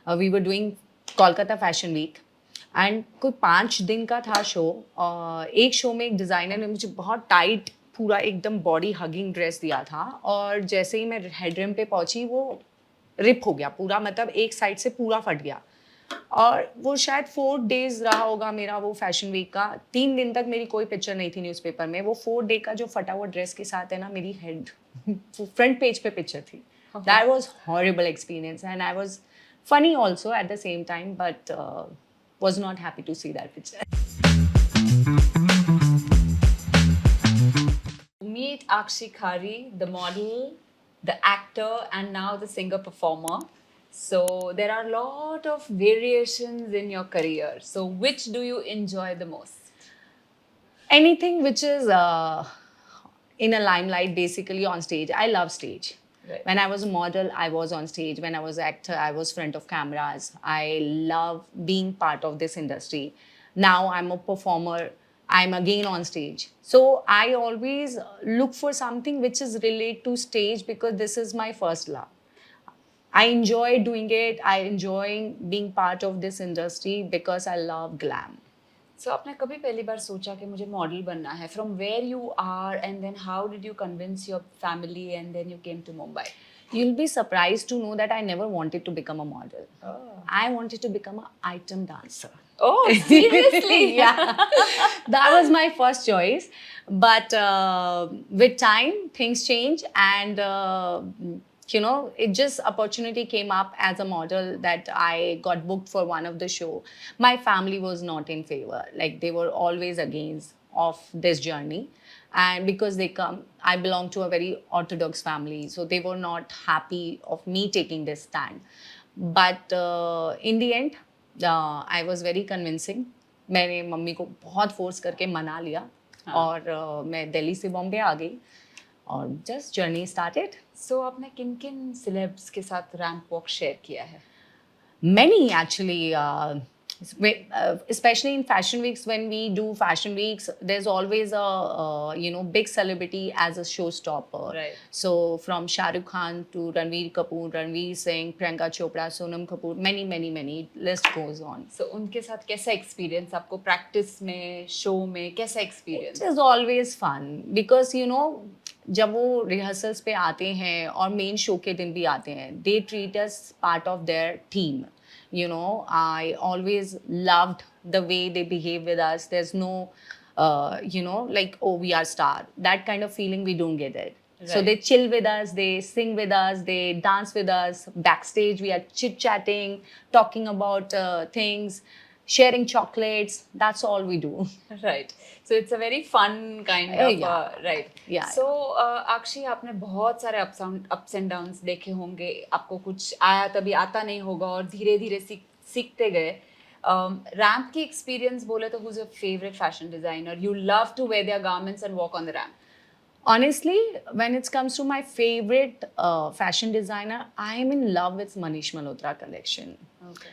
We were doing Kolkata fashion week and कोई 5 दिन का था शो. एक शो में एक डिज़ाइनर ने मुझे बहुत टाइट पूरा एकदम बॉडी हगिंग ड्रेस दिया था और जैसे ही मैं हेडरूम पे पहुंची वो रिप हो गया पूरा, मतलब एक साइड से पूरा फट गया. और वो शायद 4 डेज रहा होगा मेरा वो फैशन वीक का. 3 दिन तक मेरी कोई पिक्चर नहीं थी न्यूज़पेपर में. वो 4 डे का जो फटा हुआ ड्रेस के साथ है ना, मेरी हेड फ्रंट पेज पे पिक्चर थी. That was horrible experience and I was funny also at the same time, but was not happy to see that picture. Meet Akshi Khari, the model, the actor, and now the singer performer. So there are a lot of variations in your career. So which do you enjoy the most? Anything which is in a limelight, basically on stage. I love stage. Right. When I was a model, I was on stage. When I was an actor, I was front of cameras. I love being part of this industry. Now I'm a performer. I'm again on stage. So I always look for something which is related to stage because this is my first love. I enjoy doing it. I enjoy being part of this industry because I love glam. So आपने कभी पहली बार सोचा कि मुझे model बनना है? From where you are and then how did you convince your family and then you came to Mumbai? You'll be surprised to know that I never wanted to become a model. Oh. I wanted to become an item dancer. Oh, seriously? Yeah, that was my first choice. But with time, things change, and it just opportunity came up as a model that I got booked for one of the show. My family was not in favor; like they were always against of this journey. And because I belong to a very orthodox family, so they were not happy of me taking this stand. But in the end, I was very convincing. मैंने mummy को बहुत force करके मना लिया. हाँ. और मैं दिल्ली से बॉम्बे आ गई और जस्ट जर्नी स्टार्टेड. सो आपने किन किन सिलेब्स के साथ रैंप वॉक शेयर किया है? Many actually, especially in fashion weeks. When we do fashion weeks, there's always a big celebrity as a showstopper. Right. So from Shah Rukh Khan to Ranveer Kapoor, Ranveer Singh, Priyanka Chopra, Sonam Kapoor, many list goes on. So उनके साथ कैसा experience आपको practice में, show में कैसा experience? It is always fun because जब वो rehearsals पे आते हैं और मेन शो के दिन भी आते हैं, they treat us part of their team. I always loved the way they behave with us. There's no like, oh, we are star. That kind of feeling, we don't get it. Right. So they chill with us, they sing with us, they dance with us. Backstage, we are chit-chatting, talking about things, sharing chocolates. That's all we do. Right. So it's a very fun kind of yeah. Right. Yeah. So Akshi, आपने बहुत सारे ups and downs देखे होंगे. आपको कुछ आया तभी आता नहीं होगा और धीरे धीरे सीखते गए. Ramp की experience बोले तो who's your favorite fashion designer? You love to wear their garments and walk on the ramp. Honestly, when it comes to my favorite fashion designer, I am in love with Manish Malhotra collection. Okay.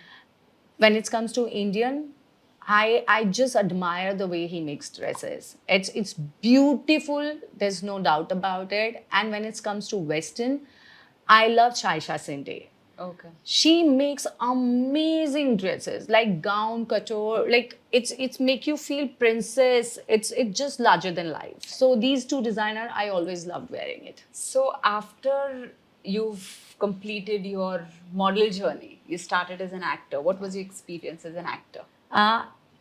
When it comes to Indian, I just admire the way he makes dresses. It's beautiful. There's no doubt about it. And when it comes to Western, I love Shaisha Sinde. Okay. She makes amazing dresses, like gown, couture, like it's make you feel princess. It's just larger than life. So these two designers, I always loved wearing it. So after you've completed your model journey, you started as an actor. What was your experience as an actor?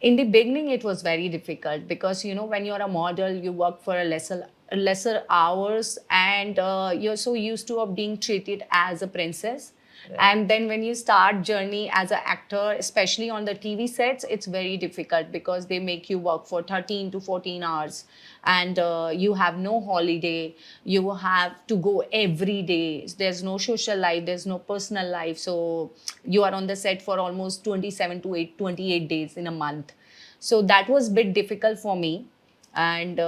In the beginning, it was very difficult because when you're a model, you work for a lesser hours, and you're so used to being treated as a princess. Right. And then when you start journey as an actor, especially on the TV sets, it's very difficult because they make you work for 13 to 14 hours and you have no holiday. You have to go every day. There's no social life. There's no personal life. So you are on the set for almost 27 to 28 days in a month. So that was a bit difficult for me. And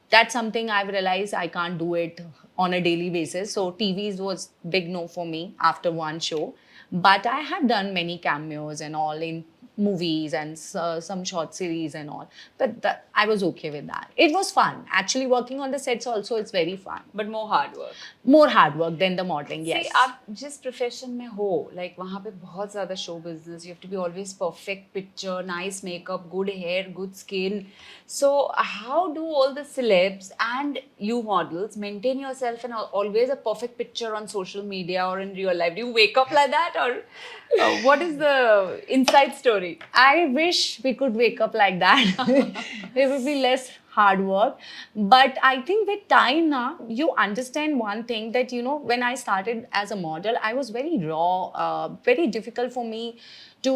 that's something I've realized I can't do it on a daily basis. So TVs was big no for me after one show. But I have done many cameos and all in movies and some short series and all. But I was okay with that. It was fun. Actually, working on the sets also, it's very fun. But more hard work. More hard work than the modeling, yes. See, आप जिस profession में हो, like वहाँ पे बहुत ज़्यादा show business. You have to be always perfect picture, nice makeup, good hair, good skin. So how do all the celebs and you models maintain yourself and always a perfect picture on social media or in real life? Do you wake up like that, or what is the inside story? I wish we could wake up like that. It would be less hard work. But I think with time now, you understand one thing that, you know, when I started as a model, I was very raw, very difficult for me to,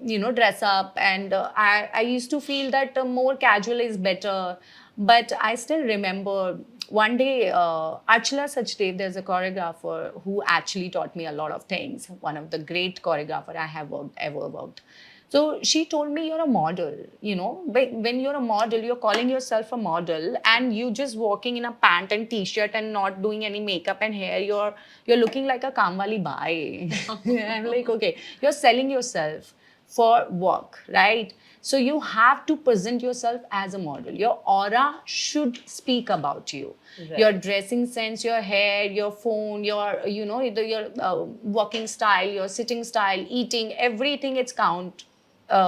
you know, dress up. And I used to feel that more casual is better. But I still remember one day, Archila Sachdev, there's a choreographer who actually taught me a lot of things. One of the great choreographer I have ever worked. So she told me, you're a model, you know, when you're a model, you're calling yourself a model and you just walking in a pant and t-shirt and not doing any makeup and hair, you're looking like a kamwali bai. I'm like, okay, you're selling yourself for work, right? So you have to present yourself as a model. Your aura should speak about you. Right. Your dressing sense, your hair, your phone, your, you know, your walking style, your sitting style, eating, everything, it's count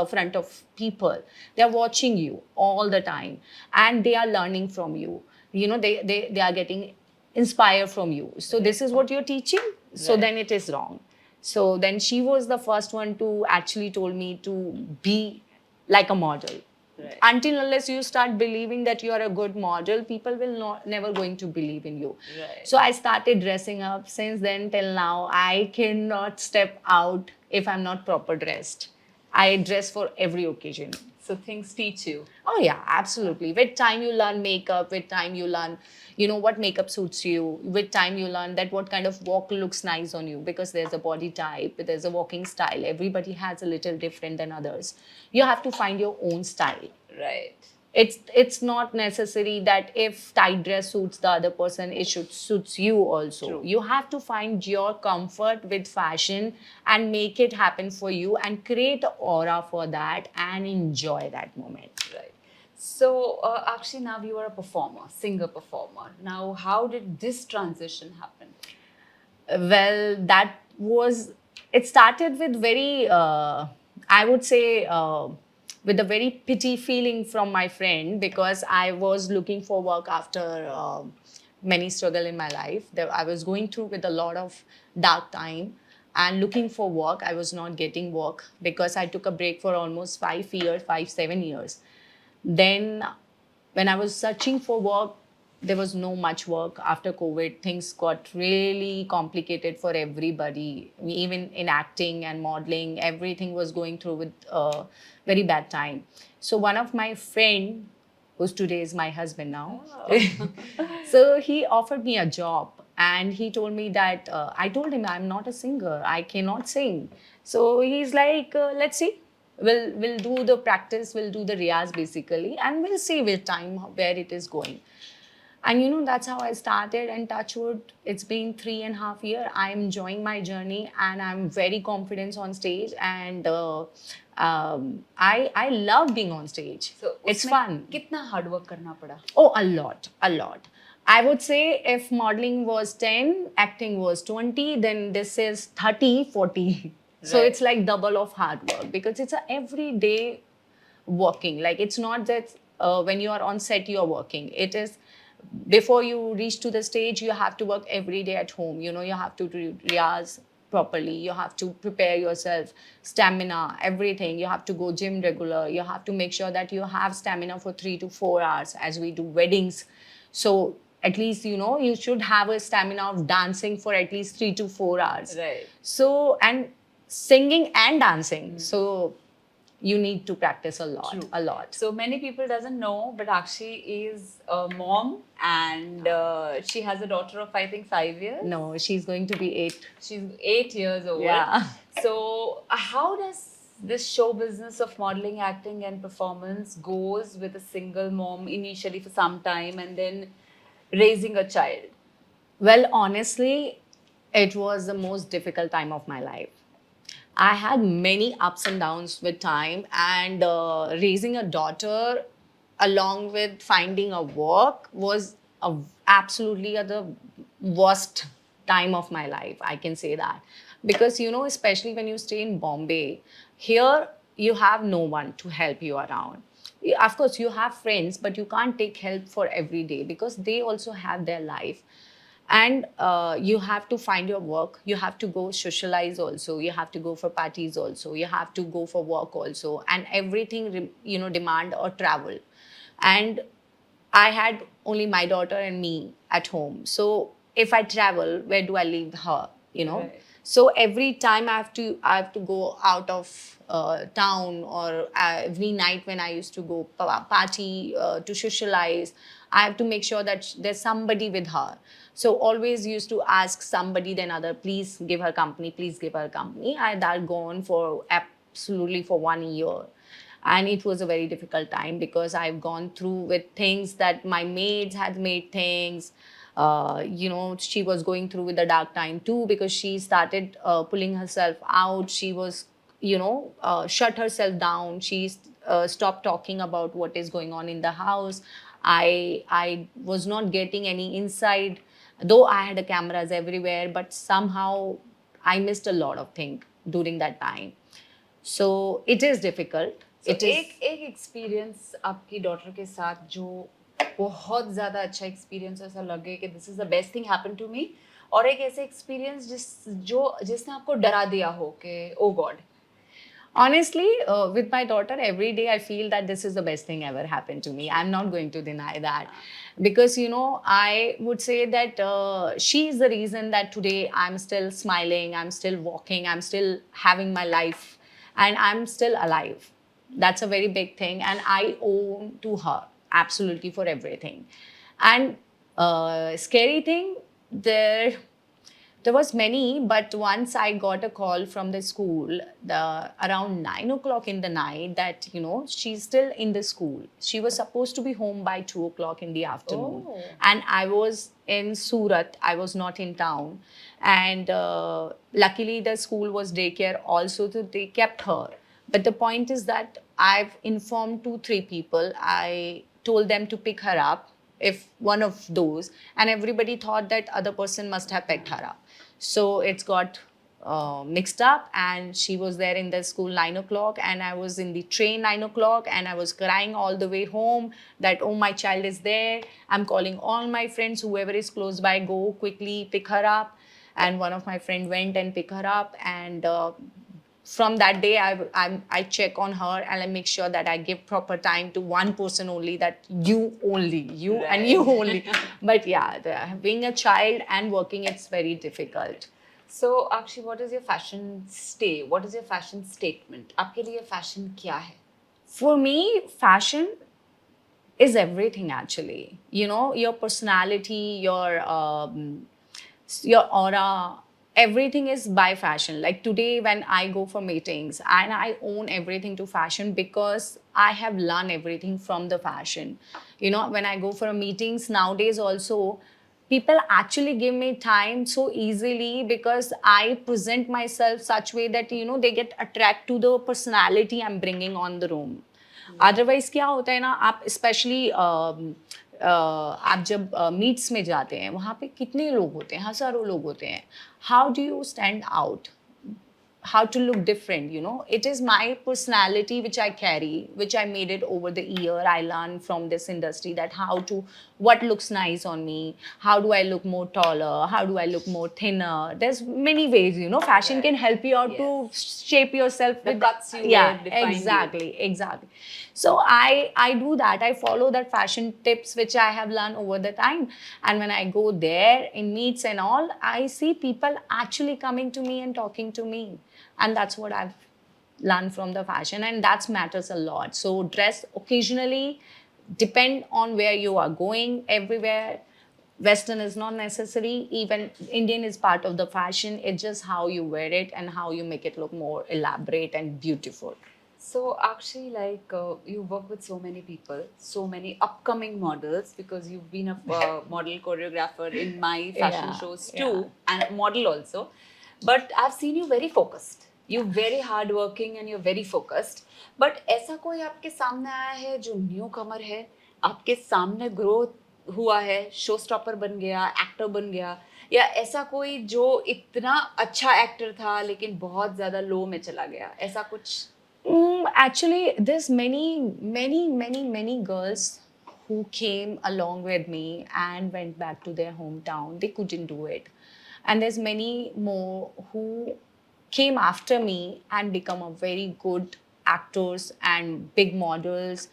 front of people. They're watching you all the time and they are learning from you. You know, they are getting inspired from you. So this is what you're teaching. So Right. then it is wrong. So then she was the first one to actually told me to be like a model. Right. Until unless you start believing that you are a good model, people will never going to believe in you. Right. So I started dressing up. Since then till now, I cannot step out if I'm not proper dressed. I dress for every occasion. So things teach you. Oh yeah, absolutely. With time you learn makeup, with time you learn, you know, what makeup suits you. With time you learn that what kind of walk looks nice on you, because there's a body type, there's a walking style. Everybody has a little different than others. You have to find your own style. Right. It's not necessary that if tight dress suits the other person, it should suits you also. True. You have to find your comfort with fashion and make it happen for you and create an aura for that and enjoy that moment. Right. So, actually, now you are a performer, singer performer. Now, how did this transition happen? Well, it started with very, I would say, with a very pity feeling from my friend, because I was looking for work after many struggle in my life. I was going through with a lot of dark time and looking for work. I was not getting work because I took a break for almost 7 years. Then when I was searching for work, there was no much work after COVID. Things got really complicated for everybody. Even in acting and modeling, everything was going through with a very bad time. So one of my friend, who's today is my husband now, so he offered me a job and he told me that, I told him I'm not a singer, I cannot sing. So he's like, let's see. We'll do the practice, we'll do the riyaz basically, and we'll see with time where it is going. And you know, that's how I started. And touch wood, it's been 3.5 years. I'm enjoying my journey and I'm very confident on stage. And I love being on stage. So, It's उसमें fun. कितना hard work करना पड़ा? Oh, a lot. I would say if modeling was 10, acting was 20, then this is 30, 40. So Right. it's like double of hard work because it's a everyday working. Like it's not that when you are on set, you're working. It is before you reach to the stage, you have to work every day at home. You know, you have to do riyaz properly. You have to prepare yourself, stamina, everything. You have to go gym regular. You have to make sure that you have stamina for 3 to 4 hours as we do weddings. So at least, you know, you should have a stamina of dancing for at least 3 to 4 hours. Right. So, and singing and dancing. So you need to practice a lot, True. a lot. So many people doesn't know, but Akshi is a mom and she has a daughter of I think 5 years. No, she's going to be 8. She's 8 years old. Yeah. So how does this show business of modeling, acting, and performance goes with a single mom initially for some time and then raising a child? Well, honestly, it was the most difficult time of my life. I had many ups and downs with time, and raising a daughter along with finding a work was absolutely the worst time of my life. I can say that because especially when you stay in Bombay, here you have no one to help you around. Of course, you have friends, but you can't take help for every day because they also have their life, and you have to find your work, you have to go socialize also, you have to go for parties also, you have to go for work also, and everything demand or travel. And I had only my daughter and me at home, so if I travel, where do I leave her? Right. So every time I have to go out of town, or every night when I used to go party to socialize, I have to make sure that there's somebody with her. So always used to ask somebody, then other, please give her company, please give her company. I had that gone for absolutely for 1 year, and it was a very difficult time because I've gone through with things that my maids had made things. She was going through with the dark time too because she started pulling herself out. She was, shut herself down. She stopped talking about what is going on in the house. I was not getting any insight, though I had cameras everywhere, but somehow I missed a lot of things during that time. So it is difficult. So It is. एक एक experience आपकी daughter के साथ जो बहुत ज़्यादा अच्छा experience ऐसा लगे कि this is the best thing happen to me, और एक ऐसे एक्सपीरियंस जिसने आपको डरा दिया हो कि ओ God. Honestly, with my daughter, every day I feel that this is the best thing ever happened to me. I'm not going to deny that. Because, I would say that she is the reason that today I'm still smiling, I'm still walking, I'm still having my life, and I'm still alive. That's a very big thing. And I owe to her absolutely for everything. And scary thing, there was many, but once I got a call from the school around 9 o'clock in the night that she's still in the school. She was supposed to be home by 2 o'clock in the afternoon, Oh. and I was in Surat. I was not in town, and luckily the school was daycare also, so they kept her. But the point is that I've informed 2-3 people. I told them to pick her up if one of those, and everybody thought that other person must have picked her up. So it's got mixed up, and she was there in the school 9 o'clock, and I was in the train 9 o'clock, and I was crying all the way home that, oh, my child is there. I'm calling all my friends, whoever is close by, go quickly pick her up. And one of my friend went and picked her up, and from that day I check on her, and I make sure that I give proper time to one person only, that you only, you and you only. But yeah, being a child and working, it's very difficult. So Akshi, what is your fashion stay? What is your fashion statement? आपके लिए fashion क्या है? For me, fashion is everything actually. Your personality, your aura, everything is by fashion. Like today when I go for meetings, and I own everything to fashion because I have learned everything from the fashion. When I go for meetings nowadays also, people actually give me time so easily because I present myself such way that they get attracted to the personality I'm bringing on the room. Otherwise क्या होता है ना, आप specially आप जब meets में जाते हैं, वहाँ पे कितने लोग होते हैं, हज़ारों लोग होते हैं. How do you stand out, how to look different? It is my personality which I carry, which I made it over the year. I learned from this industry that what looks nice on me, how do I look more taller, how do I look more thinner. There's many ways, fashion Right. can help you out to shape yourself. The with cuts you yeah, wear define you. exactly. So I do that. I follow that fashion tips which I have learned over the time. And when I go there in meets and all, I see people actually coming to me and talking to me. And that's what I've learned from the fashion, and that matters a lot. So dress occasionally, depend on where you are going. Everywhere Western is not necessary. Even Indian is part of the fashion. It's just how you wear it and how you make it look more elaborate and beautiful. So actually, like you work with so many people, so many upcoming models, because you've been a model choreographer in my fashion Yeah, shows yeah. too, and a model also. But I've seen you very focused. You very hard working and you very focused. But ऐसा कोई आपके सामने आया है जो new कमर है, आपके सामने ग्रो हुआ है, शो स्टॉपर बन गया, एक्टर बन गया, या ऐसा कोई जो इतना अच्छा एक्टर था लेकिन बहुत ज्यादा लो में चला गया, ऐसा कुछ? Actually, there's many girls who came along with me and went back to their hometown. They couldn't do it. And there's many more who came after me and become a very good actors and big models.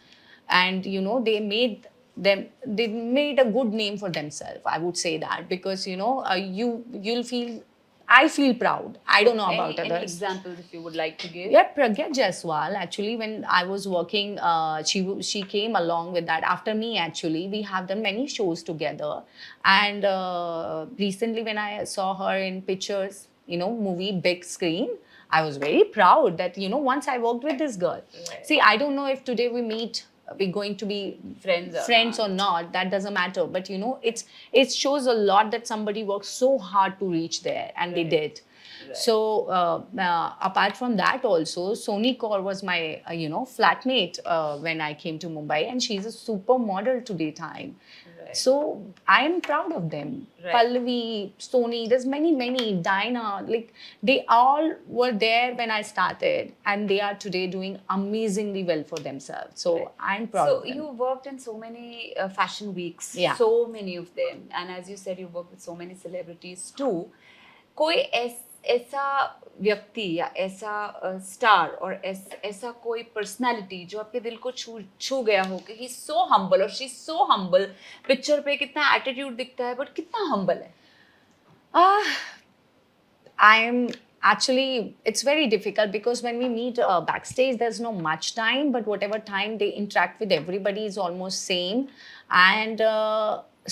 And they made a good name for themselves. I would say that because you'll feel I feel proud. I don't know about Any others. examples if you would like to give? Yeah, Pragya Jaiswal. Actually, when I was working, she came along with that. After me, actually, we have done many shows together. And recently, when I saw her in pictures, movie big screen, I was very proud that once I worked with this girl. Right. See, I don't know if today we meet, we're going to be Friends or not. That doesn't matter. But it shows a lot that somebody worked so hard to reach there, and they Right. did. Right. So apart from that, also Soni Kaur was my flatmate when I came to Mumbai, and she's a supermodel today time. Right. So I am proud of them. Right. Pallavi, Soni, there's many. Dinah, like they all were there when I started, and they are today doing amazingly well for themselves. So Right. I'm proud So of them. you worked in so many fashion weeks, Yeah. so many of them, and as you said, you worked with so many celebrities too. कोई ऐसा व्यक्ति या ऐसा star और ऐसा कोई personality जो आपके दिल को छू गया हो कि ही सो हम्बल और शी सो हम्बल, पिक्चर पे कितना एटीट्यूड दिखता है बट कितना हम्बल है? I'm actually, it's very difficult because when we meet backstage, there's no much time, but whatever time they interact with everybody is almost same. And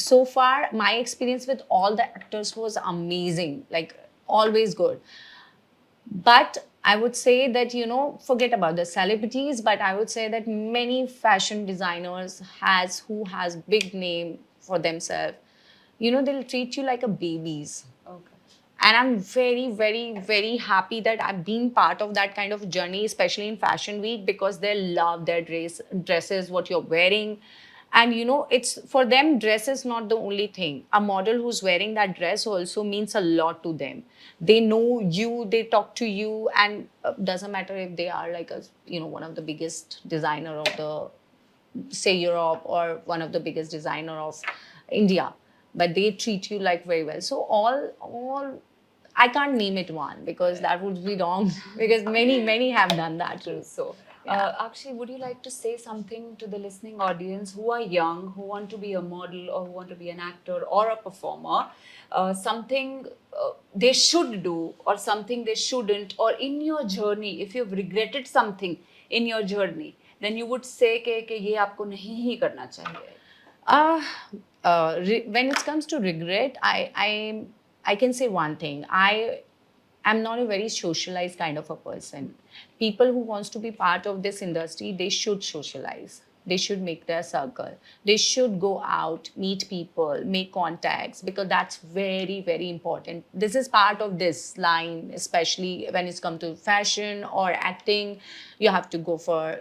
so far, my experience with all the actors was amazing, like always good. But I would say that, forget about the celebrities, but I would say that many fashion designers who has big name for themselves, they'll treat you like a babies. Okay. And I'm very, very, very happy that I've been part of that kind of journey, especially in Fashion Week, because they love their dresses, what you're wearing. And it's for them, dress is not the only thing. A model who's wearing that dress also means a lot to them. They know you, they talk to you, and doesn't matter if they are like one of the biggest designer of the, say, Europe, or one of the biggest designer of India, but they treat you like very well. So all I can't name it one because that would be wrong because many have done that too. So, Yeah. Akshi, would you like to say something to the listening audience who are young, who want to be a model or who want to be an actor or a performer? Something they should do or something they shouldn't, or in your journey, if you've regretted something in your journey, then you would say कि ये आपको नहीं ही करना चाहिए. When it comes to regret, I can say one thing. I'm not a very socialized kind of a person. People who wants to be part of this industry, they should socialize. They should make their circle. They should go out, meet people, make contacts, because that's very, very important. This is part of this line, especially when it's come to fashion or acting. You have to go for,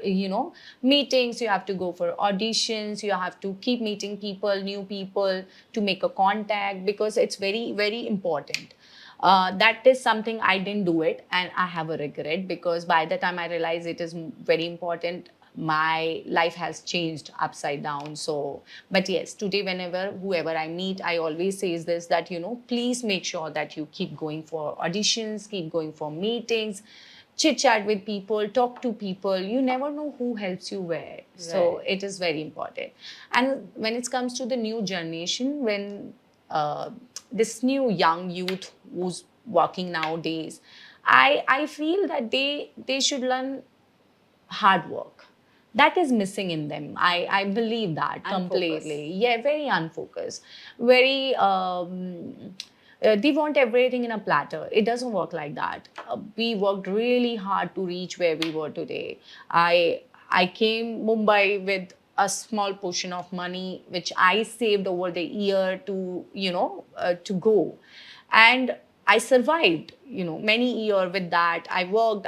meetings, you have to go for auditions, you have to keep meeting people, new people, to make a contact, because it's very, very important. That is something I didn't do it, and I have a regret, because by the time I realized it is very important, my life has changed upside down. So, but yes, today whoever I meet, I always say is this, that please make sure that you keep going for auditions, keep going for meetings, chit chat with people, talk to people. You never know who helps you where. So Right. it is very important. And when it comes to the new generation, when this new young youth who's working nowadays, I feel that they should learn hard work. That is missing in them. I believe that completely. Yeah, very unfocused. Very they want everything in a platter. It doesn't work like that. We worked really hard to reach where we were today. I came Mumbai with a small portion of money which I saved over the year to to go, and I survived. many year with that. I worked.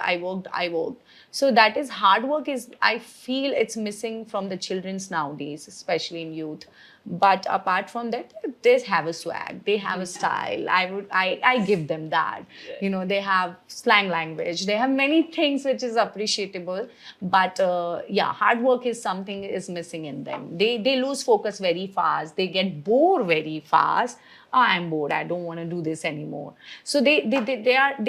So that is hard work is, I feel it's missing from the children's nowadays, especially in youth. But apart from that, they have a swag, they have a style. I give them that. They have slang language, they have many things which is appreciable. But yeah, hard work is something is missing in them. They lose focus very fast, they get bored very fast. I'm bored, I don't want to do this anymore. So they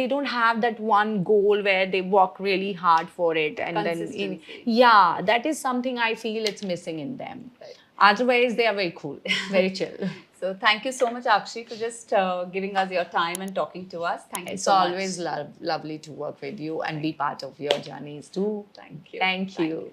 don't have that one goal where they work really hard for it, and then Consistency. yeah, that is something I feel it's missing in them. Right. Otherwise, they are very cool, very chill. So thank you so much, Akshi, for just giving us your time and talking to us. Thank you It's so much. always lovely to work with you and be part of your journeys too. Thank you. Thank you.